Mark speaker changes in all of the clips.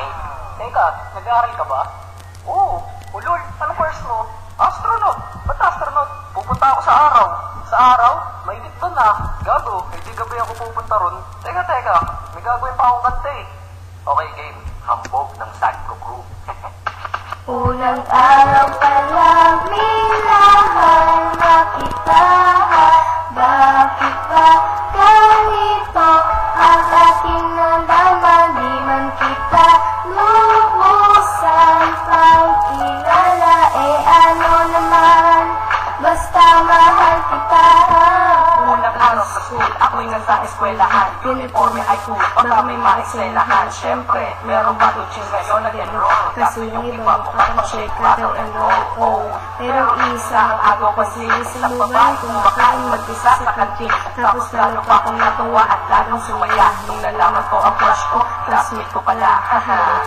Speaker 1: classmate. Teka, nag-aaral ka ba? Oo. Ulol, anong course mo? Astronaut. Ba't astronaut? Pupunta ako sa araw. Sa araw? Mainit doon ah. Gago, hindi gabi ako pupunta ron. Teka, may gagawin pa akong kanta eh. Okay, game. Hambog ng Sandro Crew.
Speaker 2: Unang araw pa lang minahal na kita. Bakit ba ganito ang ating nalaman? Di man kita lubusan pang kilala. Ano naman, basta mahal kita.
Speaker 1: Unang araw sa school, ako'y nasa eskwelahan. Uniforme ay cool, baka may maekselahan. Siyempre, merong bagong ching ngayon nag-enroll.
Speaker 2: Kasi yung iba makapag-check ka daw enroll. Oh, pero isang
Speaker 1: Ako kasi isang babae kung makain mag-isa sa kantin. Tapos lalo pa akong natuwa at lalong sumaya. Nung nalaman ko ang crush ko, classmate ko pala. Haha.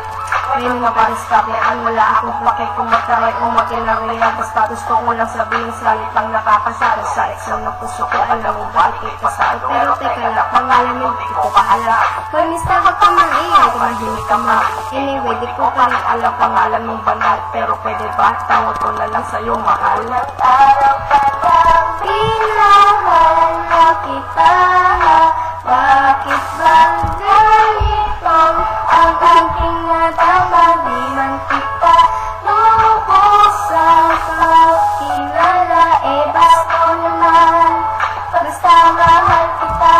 Speaker 1: Ngayon nga ba diskabean, wala akong pake kung mataray o makinarihan. Basta gusto ko lang sabihin salit lang nakakasalo. Sa exam na puso ko, alam mo ba ikita sa ito.
Speaker 2: Pero teka lang, pangalan mo di ko pa alam. Hoy, mister, wag ka man eh.
Speaker 1: Tumahimik ka ma.
Speaker 2: Anyway, di ko pa rin
Speaker 1: Alam pangalan mong banal, pero pwede ba tawag ko na lang sa'yo mahal?
Speaker 2: araw pa lang pinahal na kita. Bakit ba ganito ang aking nadama? Di man kita lubusan pagkilala. Basta naman, basta mahal kita.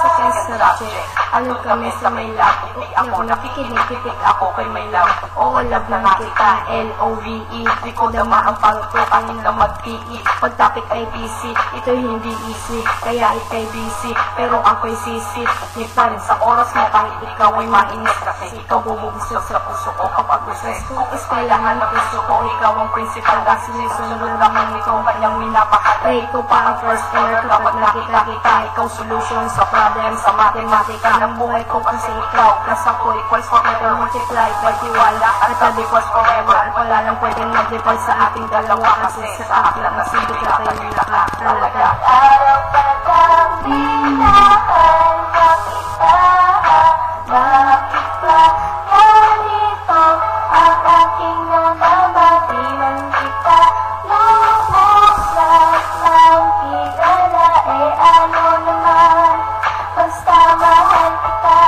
Speaker 2: Second subject,
Speaker 1: Ano kami sa may lab? Hindi ako nakikinig-kitig ako kay may lab. Oo, love na nga kita, L-O-V-E. Di ko dama ang pangkutang na mag-PE. Pag topic ay busy, ito hindi easy. Kaya ikay busy, pero ako'y sisi. Ni pa rin sa oras mo kahit ikaw ay mainis. Kasi ikaw bubusog sa puso ko kapag uses. Kung eskwelahan na puso ko, ikaw ang principal. Kasi sinusunod lang ang ikaw ang kanyang minapakal. Ay, ikaw pa ang first year kapag nakita kita. Ikaw solution sa problem sa matematika ng buhay ko kasi ikaw. Kasi ako equals forever multiplied by tiwala. At the equals forever. At wala nang pwedeng mag-divide sa ating dalawa. Kasi sa akin lang nasibig na tayo nakakalaga.
Speaker 2: araw pa lang minahal na kita. Bakit ba ganito ang aking nadama? Di man kita lubusan ng kilala. Ano naman, basta mahal kita.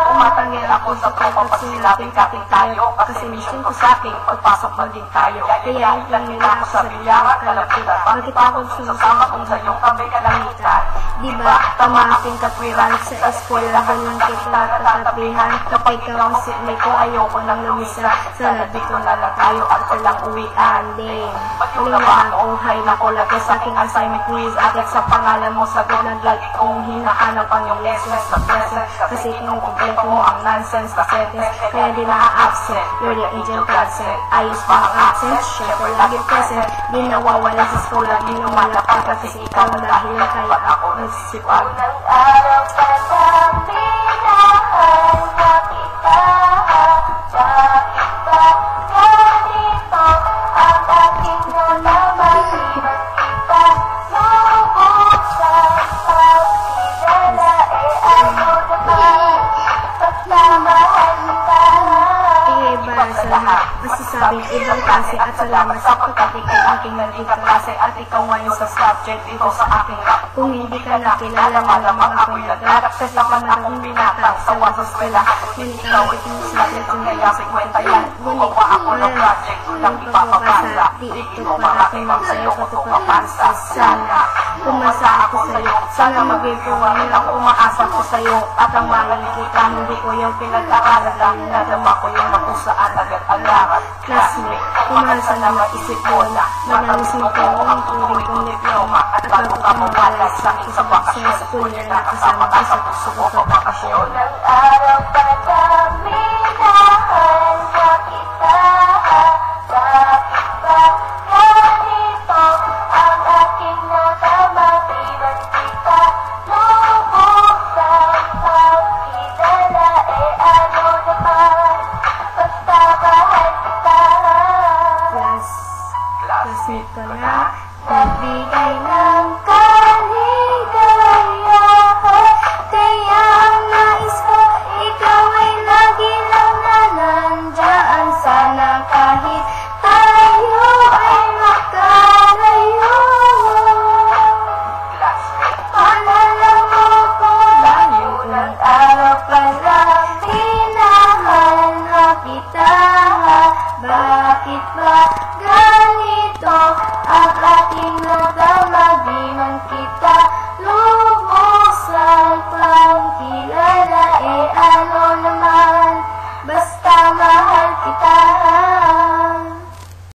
Speaker 1: Tumatangil ako sa tropa pag sinabing kating tayo. Kasi mission ko sa akin, pagpasok man din tayo. Kaya lang nila ako sa bilyara kalapitan. Bakit ako susasama kung sa iyong tabi kalangitan? Diba, tama aking katwiran sa eskwela. Ganun kita tatatabihan. Kapag ikaw ang sitmate ko, ayoko nang lumisan. Sana dito na lang tayo at walang uwian din. Muli na ang uhay na kulaga sa aking assignment quiz. At sa pangalan mo sagot na lag kung hinahanap ang iyong lessons sa present. Kasi kinukumpleto mo ang nonsense na sentence. Kaya di na-absent, you're the angel present. Ayos pa ang accent, syempre lagi present. Di nawawala sa school, di lumalapag. Kasi ikaw ang dahilan kaya ako nagsisipag.
Speaker 2: Unang araw pa lang minahal na kita. Bakit ba ganito ang aking nalaman? Di man kita lubusan pagkilala. Ano naman, basta mahal kita.
Speaker 1: Iba sa lahat, masasabing ibang klase at salamat sa pagkatik ay aking nandito klase. At ikaw ngayon sa subject dito sa aking rap. Kung hindi ka nakilala, malamang ako'y nagharap. Kasi naman akong binatang sa waso eskwelahan. Hindi ikaw ay subject kung kaya sa kwenta yan. Gumawa ako ng project, lang ipapabasa. Di ito para kay magsayo ko ito papansa. Sana umasa ako sa'yo, sana mag-ipuan lang umaasa ko sa'yo. At ang maling kita, hindi ko yung pinag-aaralan lang. Nadama ko yung makusaan agad-agaran. Classmate, kumasa na maisip mo na manalis mo ko ang turing kong diploma. At bago ka mawala sa akin sa bakasyon, sa school na nakasama ka sa puso ko sa bakasyon.
Speaker 2: Unang araw pa lang minahal na kita. Bakit ba ganito ang aking nadama? Di man kita lubusan pagkilala. Ano naman, basta mahal kita.
Speaker 1: Classmate ko na.
Speaker 2: Nagbigay ng kaligayahan. Kaya ang nais ko, ikaw ay lagi na pala minahal na kita. Bakit ba ganito ang ating nagdamag? Di